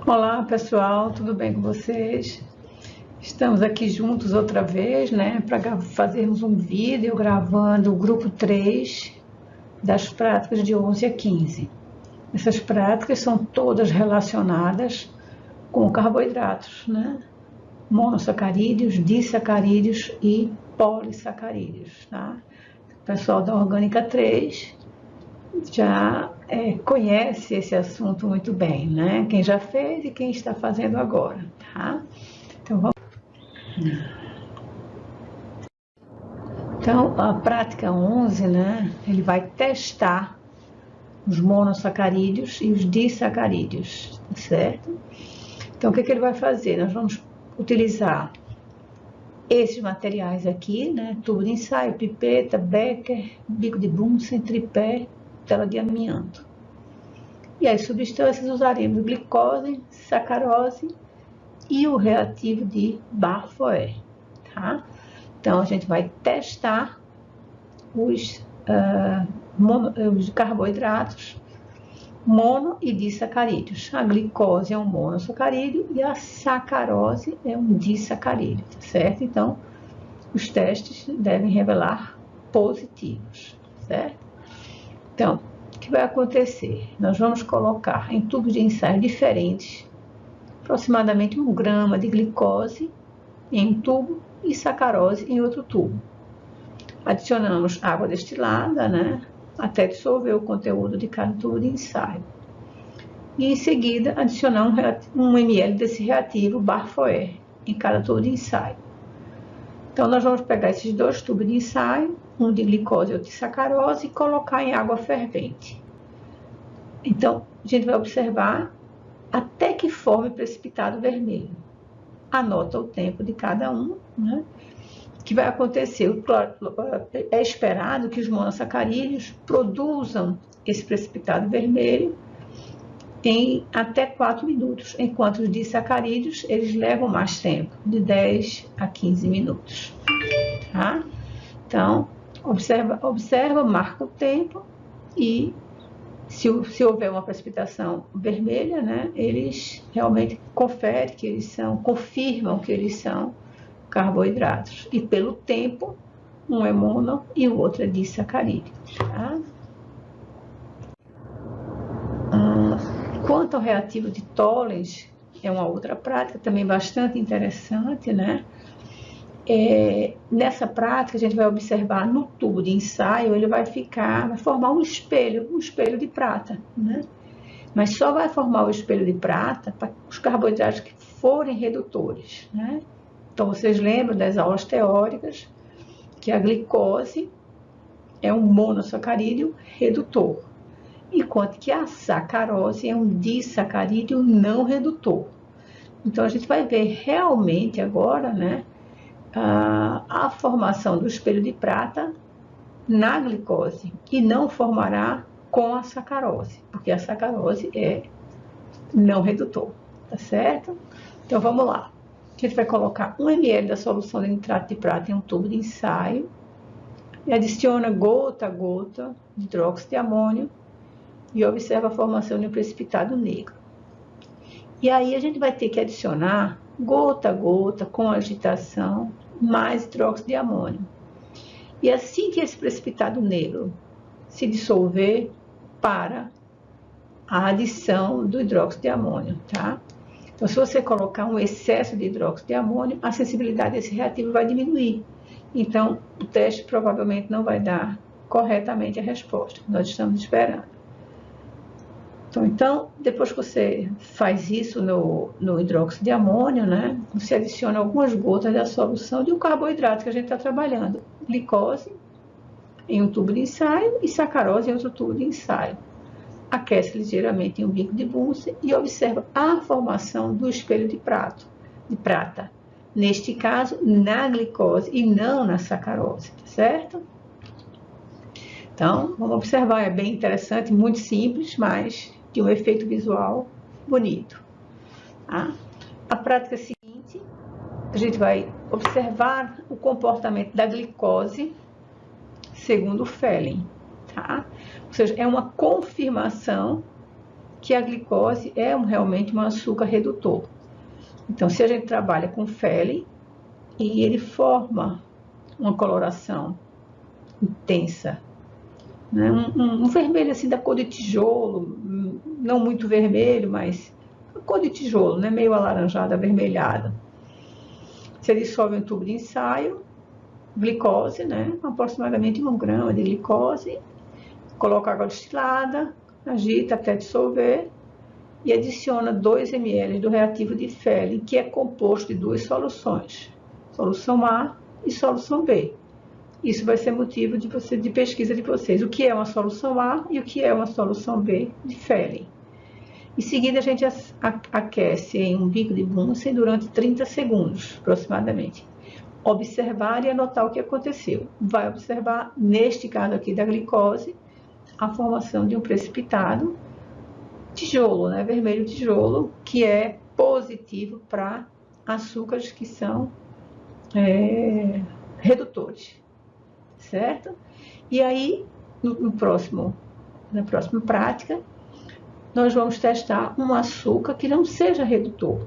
Olá pessoal, tudo bem com vocês? Estamos aqui juntos outra vez, né, para fazermos um vídeo gravando o grupo 3 das práticas de 11 a 15. Essas práticas são todas relacionadas com carboidratos, né? Monossacarídeos, disacarídeos e polissacarídeos, tá? O pessoal da Orgânica 3 já conhece esse assunto muito bem, né? Quem já fez e quem está fazendo agora, tá? Então, vamos. Então, a prática 11, né? Ele vai testar os monossacarídeos e os disacarídeos, tá certo? Então, o que ele vai fazer? Nós vamos utilizar esses materiais aqui, né? Tubo de ensaio, pipeta, becker, bico de Bunsen, tripé, tela de amianto. E as substâncias usaremos glicose, sacarose e o reativo de Barfoé, tá? Então, a gente vai testar os carboidratos mono e disacarídeos. A glicose é um monossacarídeo e a sacarose é um disacarídeo, tá certo? Então, os testes devem revelar positivos, certo? Então, o que vai acontecer? Nós vamos colocar em tubos de ensaio diferentes aproximadamente 1 grama de glicose em um tubo e sacarose em outro tubo. Adicionamos água destilada, né, até dissolver o conteúdo de cada tubo de ensaio. E em seguida, adicionar 1 ml desse reativo Barfoé em cada tubo de ensaio. Então, nós vamos pegar esses 2 tubos de ensaio, um de glicose e outro de sacarose, e colocar em água fervente. Então, a gente vai observar até que forme precipitado vermelho. Anota o tempo de cada um, né? Que vai acontecer? É esperado que os monossacarídeos produzam esse precipitado vermelho em até 4 minutos, enquanto os disacarídeos eles levam mais tempo, de 10 a 15 minutos. Tá? Então, observa, marca o tempo e se houver uma precipitação vermelha, né, eles realmente confirmam que eles são carboidratos. E pelo tempo, um é mono e o outro é disacarídeo. Tá? Quanto ao reativo de Tollens, é uma outra prática também bastante interessante, né? Nessa prática, a gente vai observar no tubo de ensaio, ele vai formar um espelho de prata, né? Mas só vai formar o espelho de prata para os carboidratos que forem redutores, né? Então, vocês lembram das aulas teóricas que a glicose é um monossacarídeo redutor, enquanto que a sacarose é um disacarídeo não redutor. Então, a gente vai ver realmente agora, né, a formação do espelho de prata na glicose e não formará com a sacarose, porque a sacarose é não redutor, tá certo? Então, vamos lá. A gente vai colocar 1 ml da solução de nitrato de prata em um tubo de ensaio e adiciona gota a gota de hidróxido de amônio e observa a formação de um precipitado negro. E aí a gente vai ter que adicionar gota a gota, com agitação, mais hidróxido de amônio. E assim que esse precipitado negro se dissolver, para a adição do hidróxido de amônio, tá? Então, se você colocar um excesso de hidróxido de amônio, a sensibilidade desse reativo vai diminuir. Então, o teste provavelmente não vai dar corretamente a resposta que nós estamos esperando. Então, depois que você faz isso no hidróxido de amônio, né, você adiciona algumas gotas da solução de um carboidrato que a gente está trabalhando. Glicose em um tubo de ensaio e sacarose em outro tubo de ensaio. Aquece ligeiramente em um bico de Bunsen e observa a formação do espelho de prata. Neste caso, na glicose e não na sacarose, tá certo? Então, vamos observar, é bem interessante, muito simples, mas de um efeito visual bonito. Tá? A prática seguinte, a gente vai observar o comportamento da glicose segundo o Fehling, tá? Ou seja, é uma confirmação que a glicose é realmente um açúcar redutor. Então, se a gente trabalha com Fehling e ele forma uma coloração intensa, né? Um vermelho assim da cor de tijolo, não muito vermelho, mas a cor de tijolo, né? Meio alaranjado, avermelhado. Você dissolve um tubo de ensaio, glicose, né? Aproximadamente 1 grama de glicose, coloca água destilada, agita até dissolver e adiciona 2 ml do reativo de Fehling, que é composto de 2 soluções, solução A e solução B. Isso vai ser motivo de pesquisa de vocês. O que é uma solução A e o que é uma solução B de Fehling. Em seguida, a gente aquece em um bico de Bunsen durante 30 segundos, aproximadamente. Observar e anotar o que aconteceu. Vai observar, neste caso aqui da glicose, a formação de um precipitado tijolo, né? Vermelho tijolo, que é positivo para açúcares que são redutores, certo? E aí, na próxima prática, nós vamos testar um açúcar que não seja redutor,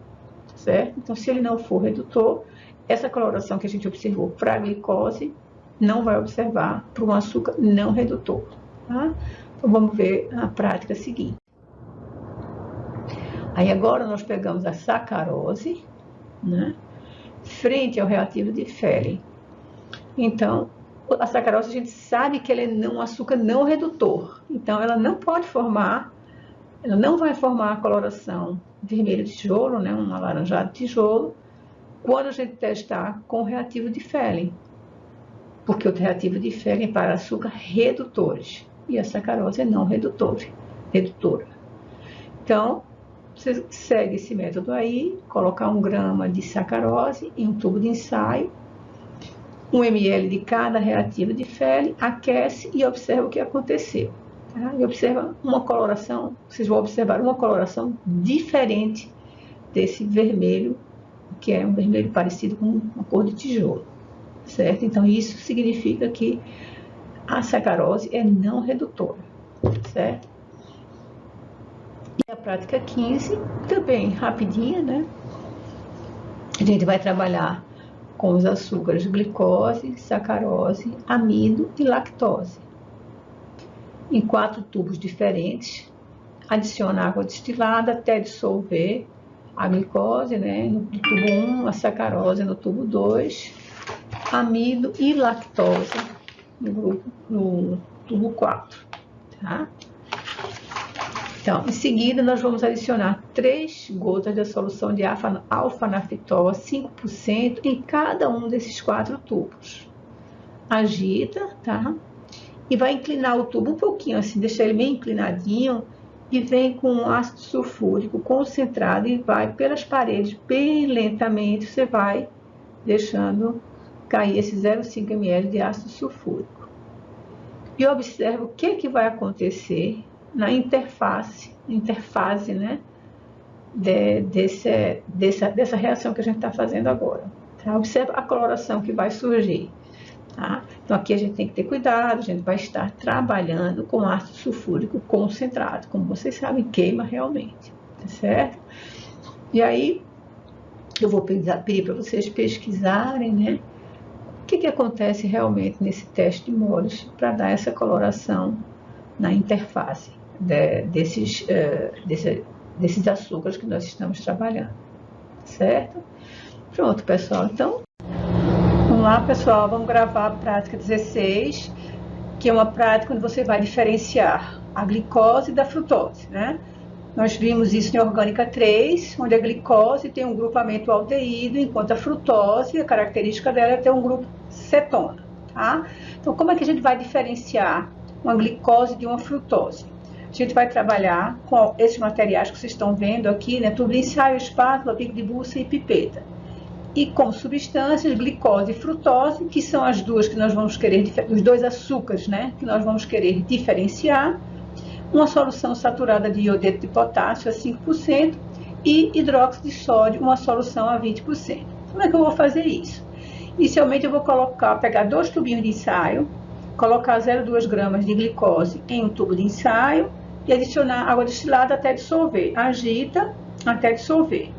certo? Então, se ele não for redutor, essa coloração que a gente observou para a glicose, não vai observar para um açúcar não redutor, tá? Então, vamos ver a prática seguinte. Aí, agora, nós pegamos a sacarose, né? Frente ao reativo de Fehling. Então, a sacarose, a gente sabe que ela é um açúcar não redutor. Então, ela não pode formar, ela não vai formar a coloração vermelho de tijolo, né? Um alaranjado de tijolo, quando a gente testar com o reativo de Fehling. Porque o reativo de Fehling é para açúcar redutores. E a sacarose é não redutora. Então, você segue esse método aí, colocar 1 grama de sacarose em um tubo de ensaio, 1 ml de cada reativo de Fehling, aquece e observa o que aconteceu. Tá? E observa uma coloração, vocês vão observar uma coloração diferente desse vermelho, que é um vermelho parecido com uma cor de tijolo, certo? Então, isso significa que a sacarose é não redutora, certo? E a prática 15, também rapidinha, né? A gente vai trabalhar com os açúcares glicose, sacarose, amido e lactose. Em 4 tubos diferentes, adiciona água destilada até dissolver a glicose, né? No tubo 1, a sacarose no tubo 2, amido e lactose no tubo 4, tá? Então, em seguida, nós vamos adicionar 3 gotas da solução de alfa-nafitol a 5% em cada um desses 4 tubos. Agita, tá? E vai inclinar o tubo um pouquinho, assim, deixar ele meio inclinadinho, e vem com ácido sulfúrico concentrado e vai pelas paredes bem lentamente, você vai deixando cair esse 0,5 ml de ácido sulfúrico. E observa o que vai acontecer na interface, né, dessa reação que a gente está fazendo agora. Tá? Observa a coloração que vai surgir. Tá? Então, aqui a gente tem que ter cuidado, a gente vai estar trabalhando com ácido sulfúrico concentrado, como vocês sabem, queima realmente, tá certo? E aí, eu vou pedir para vocês pesquisarem, né, o que acontece realmente nesse teste de moles para dar essa coloração na interface desses açúcares que nós estamos trabalhando, certo? Pronto, pessoal, então, vamos lá, pessoal, vamos gravar a prática 16, que é uma prática onde você vai diferenciar a glicose da frutose, né? Nós vimos isso em orgânica 3, onde a glicose tem um grupamento aldeído, enquanto a frutose, a característica dela é ter um grupo cetona, tá? Então, como é que a gente vai diferenciar uma glicose de uma frutose? A gente vai trabalhar com esses materiais que vocês estão vendo aqui, né? Tubo de ensaio, espátula, bico de Bunsen e pipeta. E com substâncias, glicose e frutose, que são as duas que nós vamos querer, os 2 açúcares, né? Que nós vamos querer diferenciar. Uma solução saturada de iodeto de potássio a 5% e hidróxido de sódio, uma solução a 20%. Como é que eu vou fazer isso? Inicialmente eu vou pegar 2 tubinhos de ensaio, colocar 0,2 gramas de glicose em um tubo de ensaio e adicionar água destilada até dissolver. Agita até dissolver.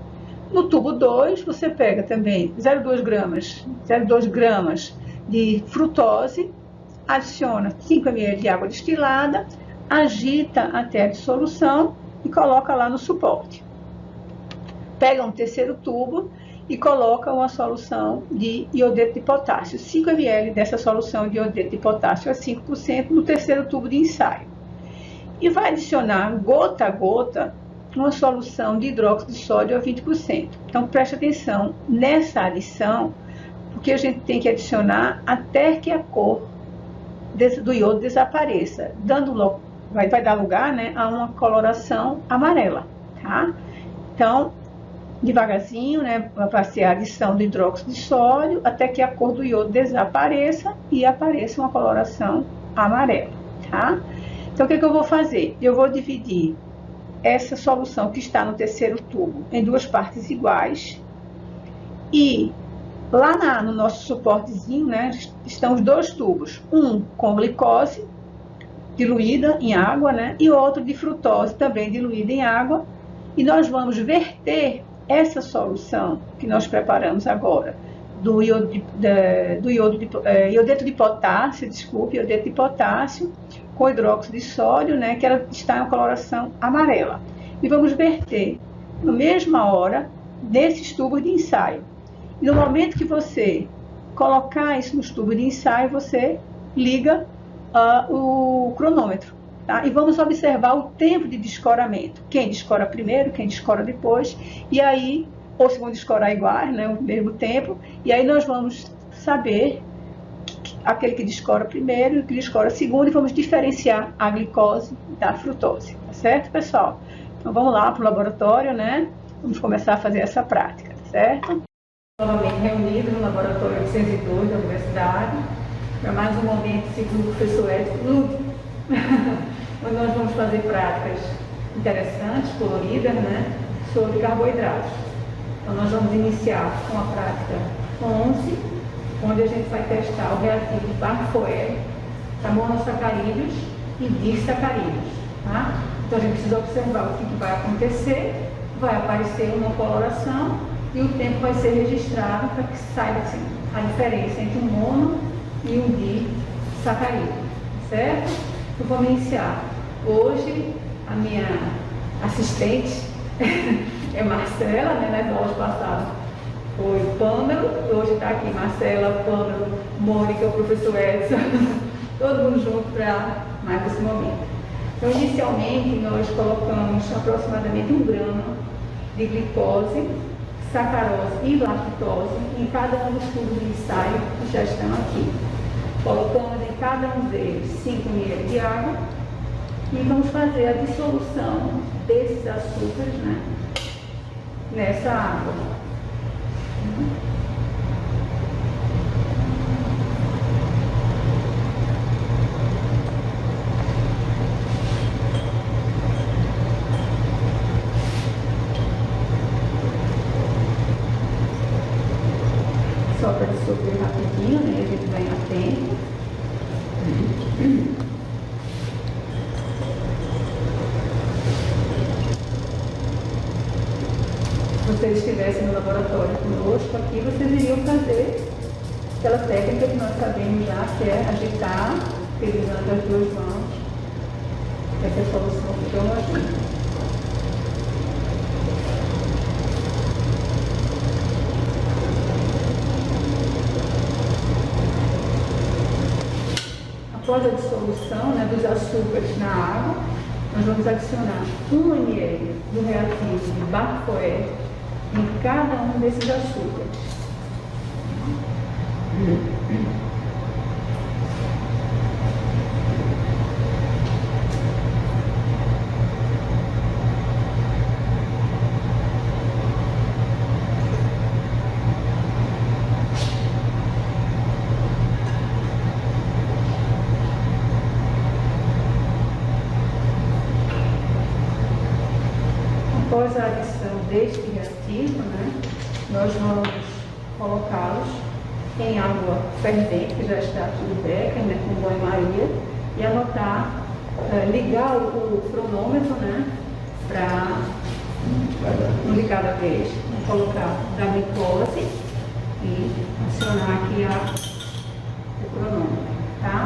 No tubo 2, você pega também 0,2 gramas de frutose, adiciona 5 ml de água destilada, agita até a dissolução e coloca lá no suporte. Pega um terceiro tubo e coloca uma solução de iodeto de potássio, 5 ml dessa solução de iodeto de potássio a 5% no terceiro tubo de ensaio. E vai adicionar gota a gota uma solução de hidróxido de sódio a 20%. Então preste atenção nessa adição, porque a gente tem que adicionar até que a cor do iodo desapareça, vai dar lugar, né, a uma coloração amarela, tá? Então, devagarzinho, né, vai ser a adição do hidróxido de sódio até que a cor do iodo desapareça e apareça uma coloração amarela, tá? Então, o que eu vou fazer? Eu vou dividir essa solução que está no terceiro tubo em duas partes iguais e lá no nosso suportezinho, né, estão os dois tubos, um com glicose diluída em água, né, e outro de frutose também diluída em água, e nós vamos verter essa solução que nós preparamos agora do iodeto de potássio, iodeto de potássio com hidróxido de sódio, né, que ela está em coloração amarela. E vamos verter na mesma hora nesses tubos de ensaio. E no momento que você colocar isso nos tubos de ensaio, você liga o cronômetro, tá? E vamos observar o tempo de descoramento. Quem descora primeiro, quem descora depois, e aí, ou se vão descorar iguais, né, ao mesmo tempo, e aí nós vamos saber aquele que descora primeiro e o que descora segundo, e vamos diferenciar a glicose da frutose, tá certo, pessoal? Então vamos lá para o laboratório, né? Vamos começar a fazer essa prática, tá certo? Novamente reunidos no laboratório 802 da universidade, para mais um momento, segundo o professor Edson, lúdico, onde nós vamos fazer práticas interessantes, coloridas, né, sobre carboidratos. Então nós vamos iniciar com a prática 11, onde a gente vai testar o reativo Barfoed para monossacarídeos e disacarídeos, tá? Então a gente precisa observar o que vai acontecer, vai aparecer uma coloração e o tempo vai ser registrado para que saiba assim, a diferença entre um mono e um disacarídeo, certo? Então vamos iniciar. Hoje a minha assistente é Marcela, né? Nas aulas passadas foi Pâmelo, hoje está aqui Marcela, Pâmelo, Mônica, o professor Edson, todo mundo junto para mais esse momento. Então, inicialmente, nós colocamos aproximadamente 1 grama de glicose, sacarose e lactose em cada um dos tubos de ensaio que já estão aqui. Colocamos em cada um deles 5 ml de água e vamos fazer a dissolução desses açúcares, né, nessa água. Só para dissolver rapidinho, né? A gente vai atento. Se vocês estivessem no laboratório conosco aqui, vocês iriam fazer aquela técnica que nós sabemos já, que é agitar, utilizando as duas mãos, essa solução que eu aqui. Após a dissolução, né, dos açúcares na água, nós vamos adicionar 1 ml do reativo de Barfoed em cada um desses açúcares. Após a adição deste reativo, né, nós vamos colocá-los em água fervente, que já está tudo beca, né, com banho-maria, e anotar ligar o cronômetro, né, para um de cada vez. Vou colocar da glicose e acionar aqui o cronômetro, tá?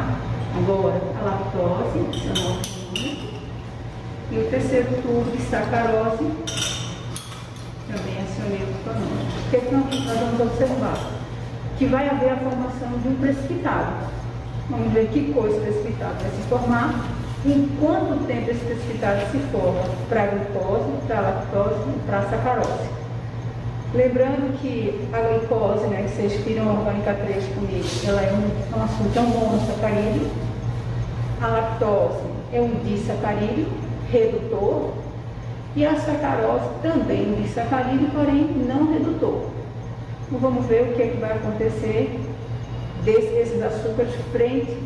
Agora a lactose, acionar o cronômetro. E o terceiro tubo de sacarose, também acionei o cronômetro. O que nós vamos observar? Que vai haver a formação de um precipitado. Vamos ver que cor esse precipitado vai se formar, em quanto tempo esse precipitado se forma para a glicose, para a lactose e para a sacarose. Lembrando que a glicose, né, que vocês viram a orgânica 3 comigo, ela é um açúcar, é um monossacarídeo. A lactose é um disacarídeo redutor. E a sacarose também um disacarídeo, porém não redutor. Então vamos ver o que é que vai acontecer desses açúcares frente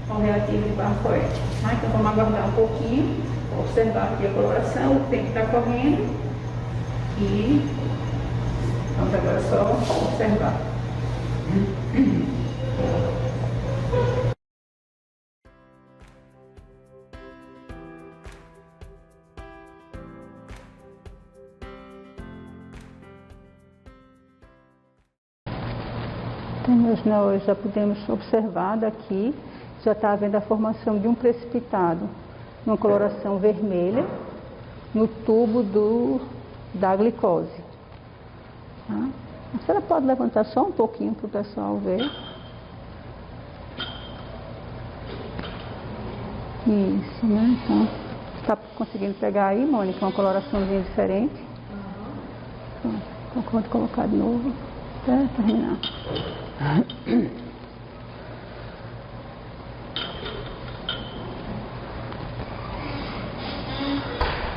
ao reativo de Barr-Foed. Tá? Então vamos aguardar um pouquinho, observar aqui a coloração, o tempo está correndo e vamos agora só observar. Então, nós já podemos observar daqui, já está havendo a formação de um precipitado, uma coloração vermelha, no tubo da glicose. Tá? A senhora pode levantar só um pouquinho para o pessoal ver. Isso, né? Então, está conseguindo pegar aí, Mônica, uma coloraçãozinha diferente? Então, vou colocar de novo, até terminar.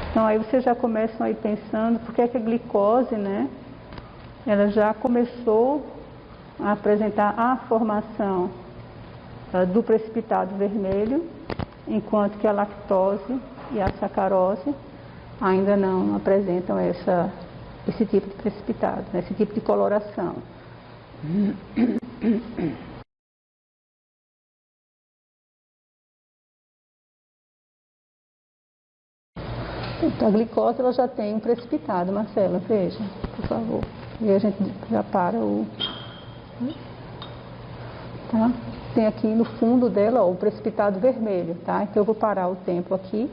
Então aí vocês já começam aí pensando por que a glicose, né, ela já começou a apresentar a formação do precipitado vermelho, enquanto que a lactose e a sacarose ainda não apresentam esse tipo de precipitado, né, esse tipo de coloração. Então, a glicose ela já tem um precipitado, Marcela, veja, por favor. E a gente já para o... Tá? Tem aqui no fundo dela, ó, o precipitado vermelho, tá? Então eu vou parar o tempo aqui.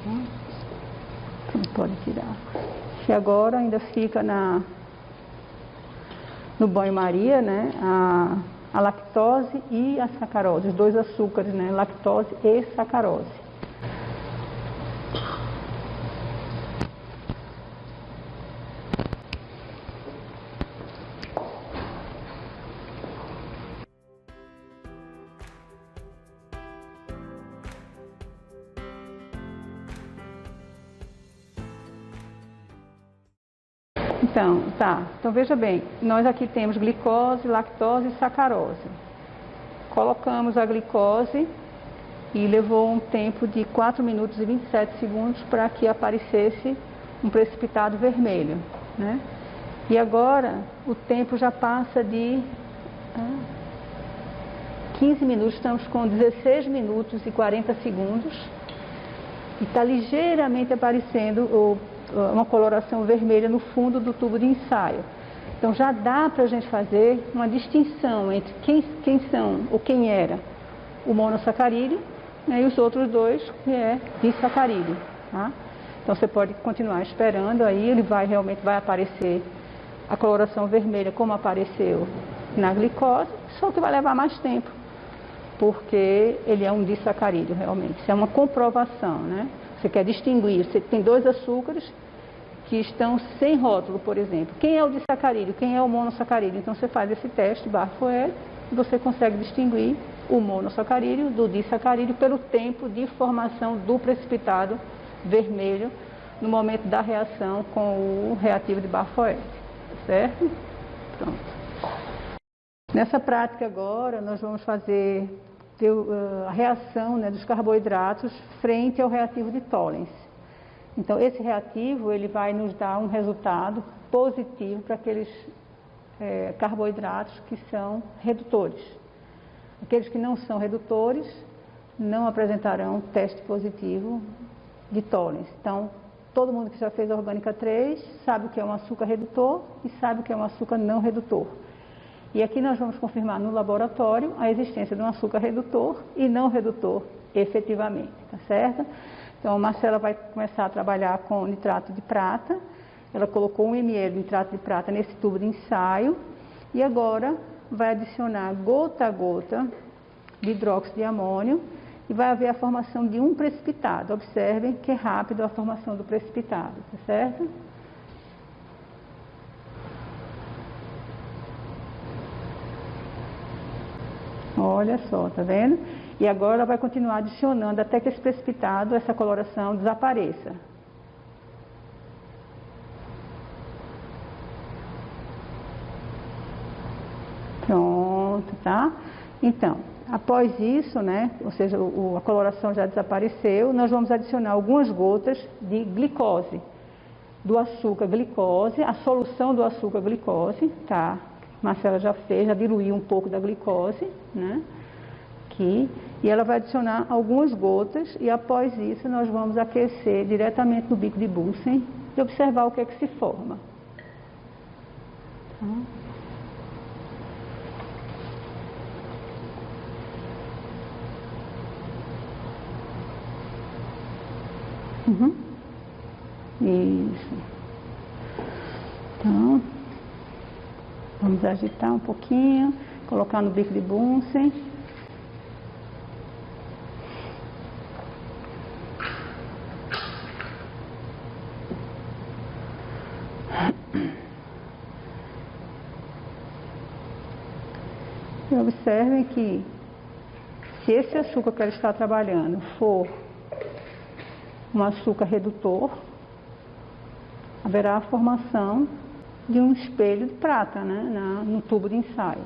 Não pode tirar. E agora ainda fica no banho-maria, né, a lactose e a sacarose, os dois açúcares, né, lactose e sacarose. Então, tá. Então, veja bem, nós aqui temos glicose, lactose e sacarose. Colocamos a glicose e levou um tempo de 4 minutos e 27 segundos para que aparecesse um precipitado vermelho, né? E agora o tempo já passa de 15 minutos, estamos com 16 minutos e 40 segundos e está ligeiramente aparecendo uma coloração vermelha no fundo do tubo de ensaio. Então já dá para a gente fazer uma distinção entre quem são ou quem era o monossacarídeo, né, e os outros dois, que é disacarídeo. Tá? Então você pode continuar esperando, aí ele realmente vai aparecer a coloração vermelha como apareceu na glicose, só que vai levar mais tempo, porque ele é um disacarídeo realmente. Isso é uma comprovação, né? Você quer distinguir, você tem dois açúcares que estão sem rótulo, por exemplo. Quem é o disacarídeo? Quem é o monossacarídeo? Então você faz esse teste, Barr-Foed, e você consegue distinguir o monossacarídeo do disacarídeo pelo tempo de formação do precipitado vermelho no momento da reação com o reativo de Barr-Foed. Certo? Pronto. Nessa prática agora, nós vamos fazer a reação, né, dos carboidratos frente ao reativo de Tollens. Então, esse reativo ele vai nos dar um resultado positivo para aqueles carboidratos que são redutores. Aqueles que não são redutores, não apresentarão teste positivo de Tollens. Então, todo mundo que já fez a orgânica 3 sabe o que é um açúcar redutor e sabe o que é um açúcar não redutor. E aqui nós vamos confirmar no laboratório a existência de um açúcar redutor e não redutor efetivamente, tá certo? Então, a Marcela vai começar a trabalhar com nitrato de prata. Ela colocou 1 ml de nitrato de prata nesse tubo de ensaio e agora vai adicionar gota a gota de hidróxido de amônio e vai haver a formação de um precipitado. Observem que é rápido a formação do precipitado, tá certo? Olha só, tá vendo? E agora ela vai continuar adicionando até que esse precipitado, essa coloração desapareça. Pronto, tá? Então, após isso, né, ou seja, a coloração já desapareceu, nós vamos adicionar algumas gotas de glicose, do açúcar glicose, a solução do açúcar glicose, tá? Marcela já fez, já diluiu um pouco da glicose, né? Aqui, e ela vai adicionar algumas gotas e após isso nós vamos aquecer diretamente no bico de Bunsen e observar o que é que se forma. Tá? Uhum. Isso. Então, vamos agitar um pouquinho, colocar no bico de Bunsen. E observem que se esse açúcar que ela está trabalhando for um açúcar redutor, haverá a formação de um espelho de prata, né, no tubo de ensaio,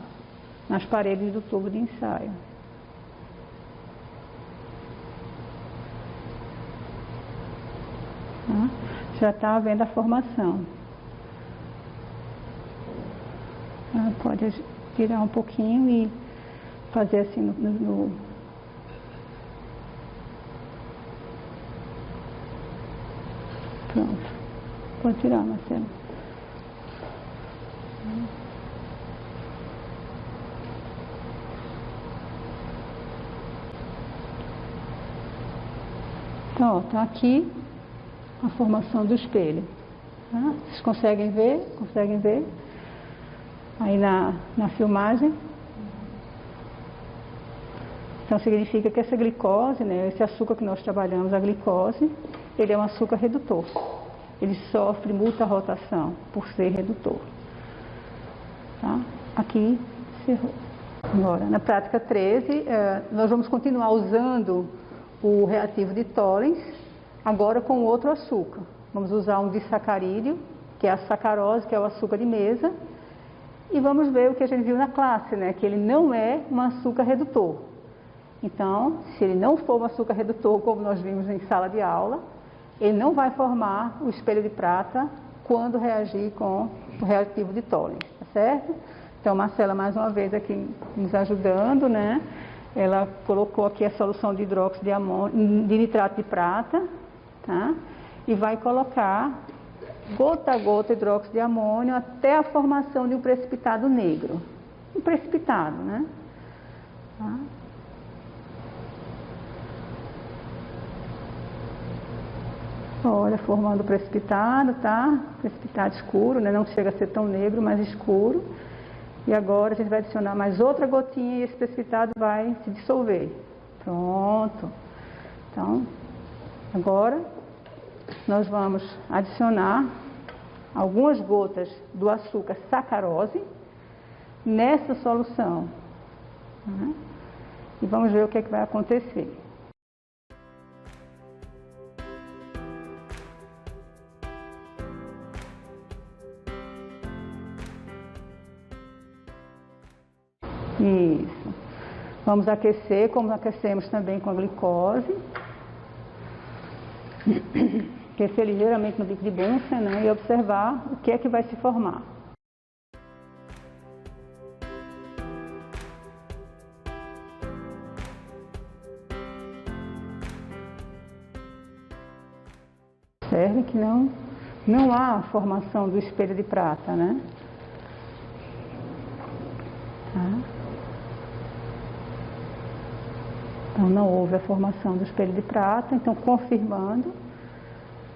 nas paredes do tubo de ensaio. Tá? Já está havendo a formação. Pode tirar um pouquinho e fazer assim no Pronto. Pode tirar, Marcelo. Então, ó, tá aqui a formação do espelho. Tá? Vocês conseguem ver? Conseguem ver? Aí na filmagem. Então, significa que essa glicose, né, esse açúcar que nós trabalhamos, a glicose, ele é um açúcar redutor. Ele sofre muita rotação por ser redutor. Tá? Aqui, cerrou. Agora, na prática 13, nós vamos continuar usando o reativo de Tollens, agora com outro açúcar. Vamos usar um disacarídeo, que é a sacarose, que é o açúcar de mesa, e vamos ver o que a gente viu na classe, né, que ele não é um açúcar redutor. Então, se ele não for um açúcar redutor, como nós vimos em sala de aula, ele não vai formar o espelho de prata quando reagir com o reativo de Tollens, tá certo? Então, Marcela, mais uma vez aqui nos ajudando, né? Ela colocou aqui a solução de hidróxido de amônio, de nitrato de prata, tá? E vai colocar gota a gota hidróxido de amônio até a formação de um precipitado negro. Um precipitado, né? Tá? Olha, formando o precipitado, tá? Precipitado escuro, né? Não chega a ser tão negro, mas escuro. E agora a gente vai adicionar mais outra gotinha e esse precipitado vai se dissolver. Pronto. Então, agora nós vamos adicionar algumas gotas do açúcar sacarose nessa solução. Né? E vamos ver o que é que vai acontecer. Isso. Vamos aquecer, como aquecemos também com a glicose. Aquecer ligeiramente no bico de Bunsen, né, e observar o que é que vai se formar. Observe que não há formação do espelho de prata, né? Tá? Então não houve a formação do espelho de prata, então confirmando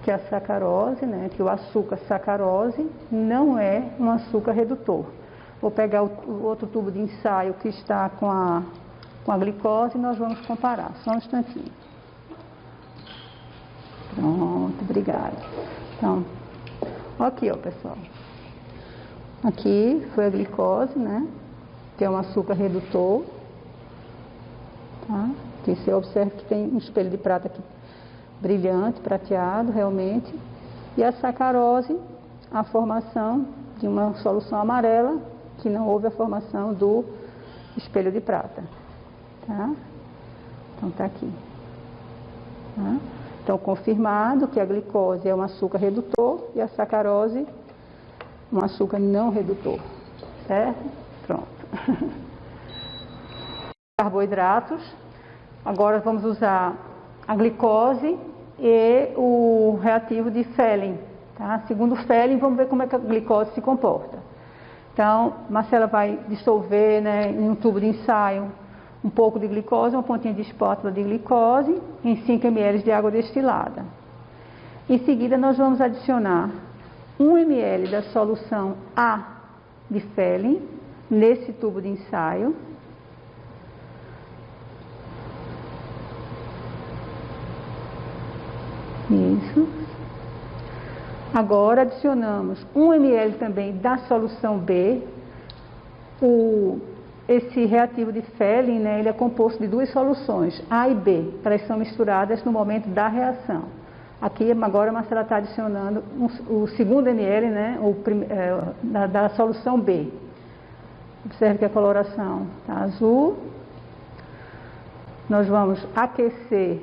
que a sacarose, né, que o açúcar sacarose não é um açúcar redutor. Vou pegar o outro tubo de ensaio que está com a glicose e nós vamos comparar. Só um instantinho. Pronto, obrigada. Então, aqui, ó, pessoal. Aqui foi a glicose, né, que é um açúcar redutor. Tá? Aqui você observa que tem um espelho de prata aqui brilhante, prateado, realmente. E a sacarose, a formação de uma solução amarela, que não houve a formação do espelho de prata. Tá? Então, tá aqui. Tá? Então, confirmado que a glicose é um açúcar redutor e a sacarose um açúcar não redutor. Certo? Pronto. Carboidratos. Agora vamos usar a glicose e o reativo de Fehling. Tá? Segundo o Fehling, vamos ver como é que a glicose se comporta. Então, Marcela vai dissolver, né, em um tubo de ensaio um pouco de glicose, uma pontinha de espátula de glicose em 5 ml de água destilada. Em seguida, nós vamos adicionar 1 ml da solução A de Fehling nesse tubo de ensaio. Isso. Agora adicionamos 1 ml também da solução B. Esse reativo de Fehling, né, ele é composto de duas soluções, A e B, elas são misturadas no momento da reação. Aqui agora a Marcela está adicionando o segundo ml, né, da solução B. Observe que a coloração está azul. Nós vamos aquecer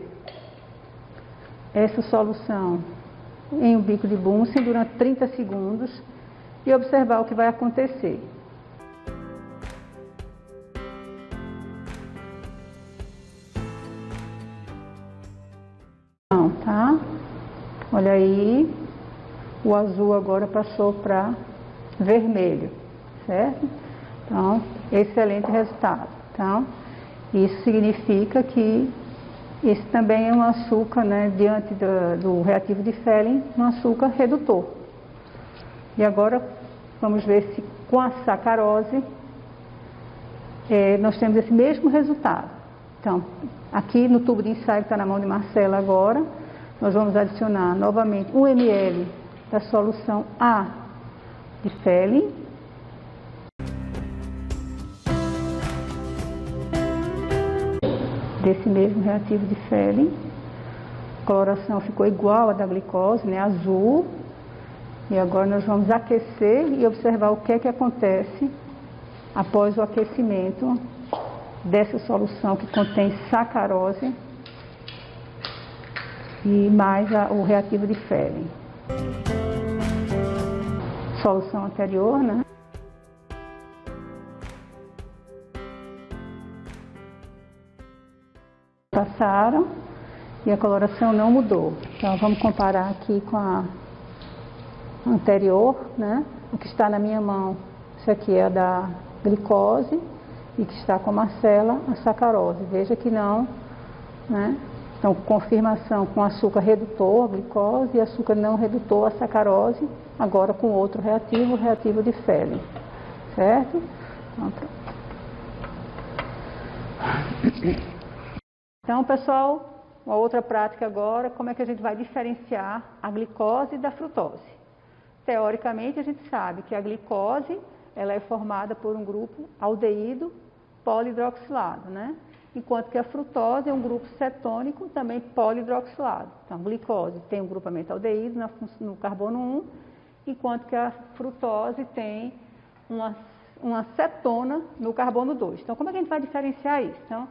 essa solução em um bico de Bunsen durante 30 segundos e observar o que vai acontecer. Então, tá? Olha aí, o azul agora passou para vermelho, certo? Então, excelente resultado. Então, isso significa que esse também é um açúcar, né, diante do reativo de Fehling, um açúcar redutor. E agora, vamos ver se com a sacarose nós temos esse mesmo resultado. Então, aqui no tubo de ensaio que está na mão de Marcela agora, nós vamos adicionar novamente 1 ml da solução A de Fehling. Desse mesmo reativo de Fehling. A coloração ficou igual à da glicose, né, azul. E agora nós vamos aquecer e observar o que é que acontece após o aquecimento dessa solução que contém sacarose e mais o reativo de Fehling. Solução anterior, né? Passaram e a coloração não mudou. Então vamos comparar aqui com a anterior, né? O que está na minha mão, isso aqui é da glicose e que está com a Marcela, a sacarose. Veja que não, né? Então, confirmação com açúcar redutor, a glicose, e açúcar não redutor, a sacarose, agora com outro reativo, o reativo de Fehling. Certo? Então, pronto. Então, pessoal, uma outra prática agora, como é que a gente vai diferenciar a glicose da frutose? Teoricamente, a gente sabe que a glicose, ela é formada por um grupo aldeído polihidroxilado, né? Enquanto que a frutose é um grupo cetônico também polihidroxilado. Então, a glicose tem um grupamento aldeído no carbono 1, enquanto que a frutose tem uma cetona no carbono 2. Então, como é que a gente vai diferenciar isso? Então,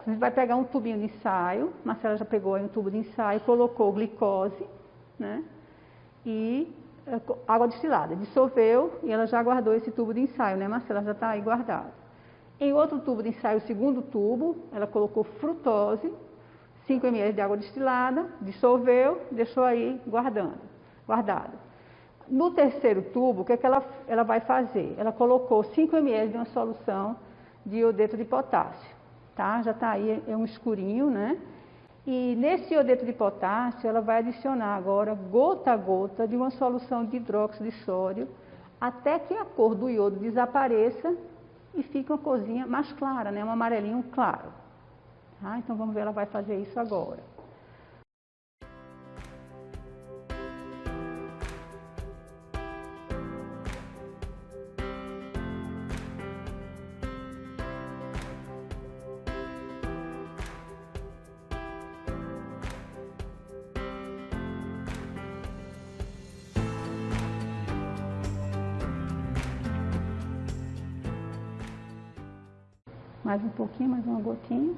a gente vai pegar um tubinho de ensaio, Marcela já pegou aí um tubo de ensaio, colocou glicose, né? E água destilada, dissolveu e ela já guardou esse tubo de ensaio, né, Marcela? Já está aí guardado. Em outro tubo de ensaio, o segundo tubo, ela colocou frutose, 5 ml de água destilada, dissolveu, deixou aí guardado. No terceiro tubo, o que é que ela vai fazer? Ela colocou 5 ml de uma solução de iodeto de potássio, tá? Já está aí, é um escurinho, né? E nesse iodeto de potássio, ela vai adicionar agora, gota a gota, de uma solução de hidróxido de sódio, até que a cor do iodo desapareça e fique uma corzinha mais clara, né? Um amarelinho claro. Tá? Então vamos ver, ela vai fazer isso agora. Mais um pouquinho, mais uma gotinha.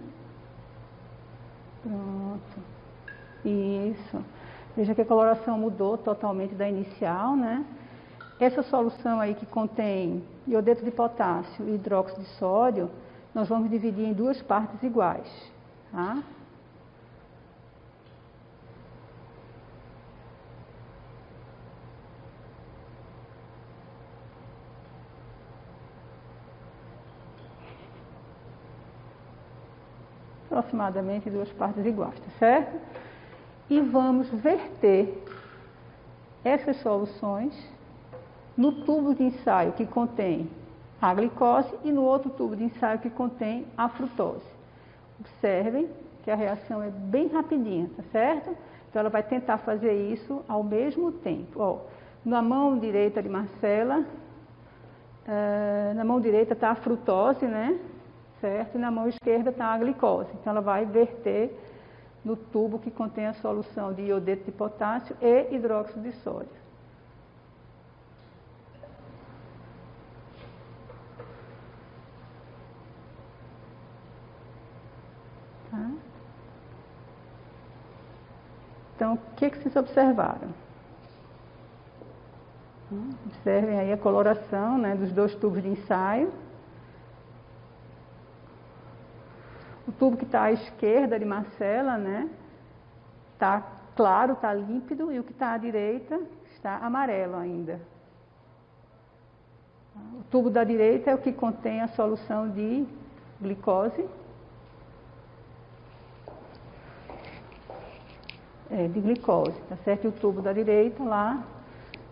Pronto. Isso. Veja que a coloração mudou totalmente da inicial, né? Essa solução aí que contém iodeto de potássio e hidróxido de sódio, nós vamos dividir em 2 partes iguais, tá? Aproximadamente 2 partes iguais, tá certo? E vamos verter essas soluções no tubo de ensaio que contém a glicose e no outro tubo de ensaio que contém a frutose. Observem que a reação é bem rapidinha, tá certo? Então ela vai tentar fazer isso ao mesmo tempo. Ó, na mão direita de Marcela, na mão direita está a frutose, né? Certo? E na mão esquerda está a glicose. Então ela vai verter no tubo que contém a solução de iodeto de potássio e hidróxido de sódio. Tá? Então, o que vocês observaram? Observem aí a coloração, né, dos 2 tubos de ensaio. O tubo que está à esquerda de Marcela, né, está claro, está límpido, e o que está à direita está amarelo ainda. O tubo da direita é o que contém a solução de glicose, de glicose, tá certo? E o tubo da direita lá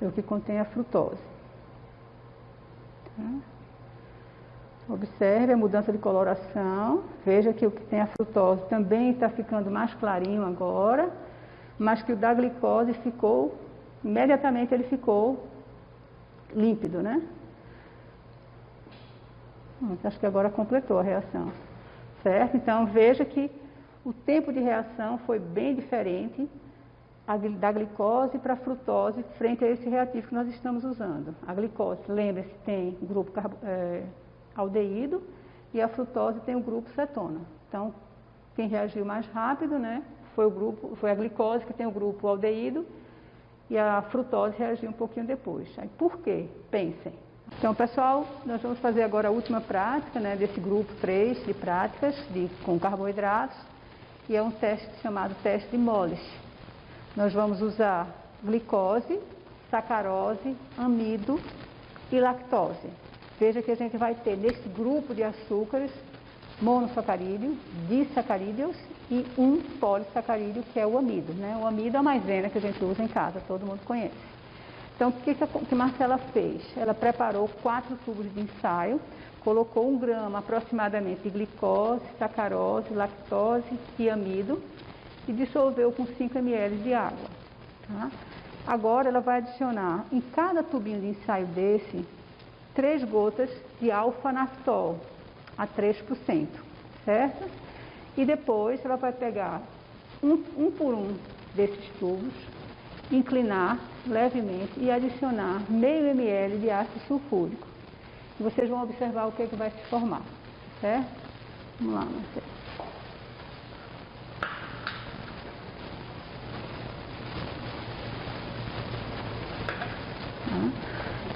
é o que contém a frutose. Tá? Observe a mudança de coloração, veja que o que tem a frutose também está ficando mais clarinho agora, mas que o da glicose ficou, imediatamente ele ficou límpido, né? Acho que agora completou a reação, certo? Então veja que o tempo de reação foi bem diferente da glicose para a frutose frente a esse reativo que nós estamos usando. A glicose, lembre-se, tem o grupo aldeído e a frutose tem o grupo cetona. Então, quem reagiu mais rápido, né, foi a glicose que tem o grupo aldeído e a frutose reagiu um pouquinho depois. Aí, por quê? Pensem. Então, pessoal, nós vamos fazer agora a última prática, né, desse grupo 3 de práticas com carboidratos, e é um teste chamado teste de Moles. Nós vamos usar glicose, sacarose, amido e lactose. Veja que a gente vai ter nesse grupo de açúcares monossacarídeo, disacarídeos e um polissacarídeo, que é o amido, né? O amido é a maisena que a gente usa em casa, todo mundo conhece. Então, o que Marcela fez? Ela preparou 4 tubos de ensaio, colocou 1 grama aproximadamente de glicose, sacarose, lactose e amido e dissolveu com 5 ml de água. Tá? Agora ela vai adicionar em cada tubinho de ensaio desse 3 gotas de alfa-naftol a 3%, certo? E depois ela vai pegar um por um desses tubos, inclinar levemente e adicionar meio ml de ácido sulfúrico. E vocês vão observar o que vai se formar, certo? Vamos lá, Marcelo.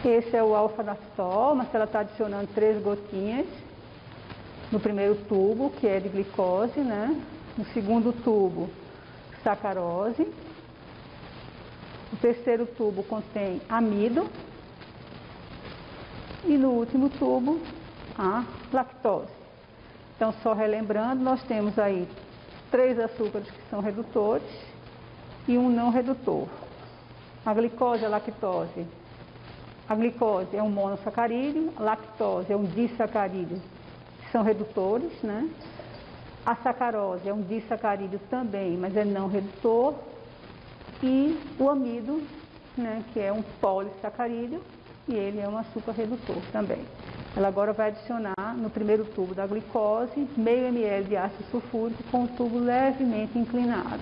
Esse é o alfa-naftol, mas ela está adicionando 3 gotinhas no primeiro tubo, que é de glicose, né? no segundo tubo, sacarose. O terceiro tubo contém amido. E no último tubo, a lactose. Então, só relembrando, nós temos aí 3 açúcares que são redutores e um não redutor. A glicose e a lactose. A glicose é um monossacarídeo, a lactose é um disacarídeo, que são redutores, né? A sacarose é um disacarídeo também, mas é não redutor. E o amido, né, que é um polissacarídeo, e ele é um açúcar redutor também. Ela agora vai adicionar no primeiro tubo da glicose meio ml de ácido sulfúrico com o tubo levemente inclinado.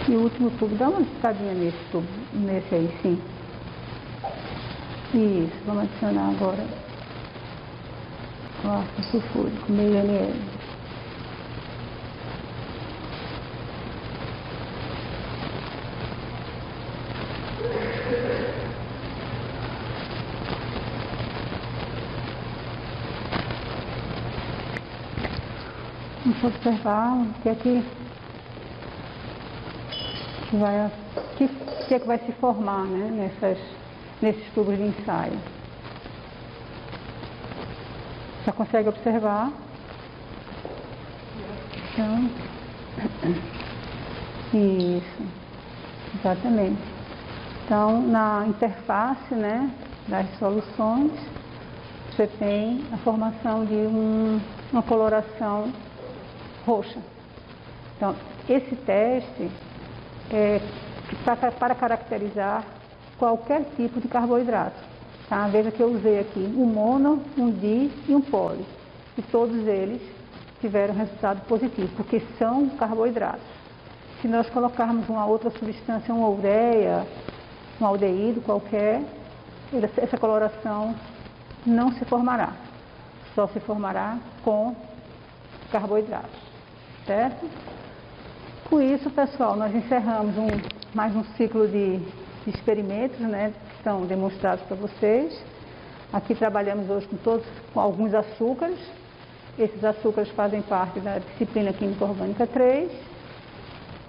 E o último tubo, dá uma piscadinha nesse tubo, nesse aí, sim. Isso, vamos adicionar agora o ácido sulfúrico, meio ml. Vamos observar o que é que vai se formar, né, nesses tubos de ensaio. Já consegue observar? Então, isso, exatamente. Então, na interface, né, das soluções, você tem a formação de uma coloração roxa. Então, esse teste é para caracterizar qualquer tipo de carboidrato. Tá? Veja que eu usei aqui um mono, um di e um poli. E todos eles tiveram resultado positivo, porque são carboidratos. Se nós colocarmos uma outra substância, uma ureia, um aldeído qualquer, essa coloração não se formará. Só se formará com carboidratos. Certo? Com isso, pessoal, nós encerramos mais um ciclo de experimentos, né, que estão demonstrados para vocês. Aqui trabalhamos hoje com alguns açúcares. Esses açúcares fazem parte da disciplina Química Orgânica 3.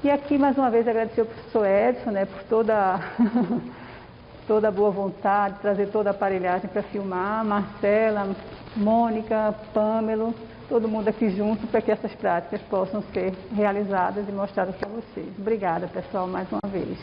E aqui, mais uma vez, agradecer ao professor Edson, né, por toda a boa vontade, trazer toda a aparelhagem para filmar. Marcela, Mônica, Pâmelo, todo mundo aqui junto para que essas práticas possam ser realizadas e mostradas para vocês. Obrigada, pessoal, mais uma vez.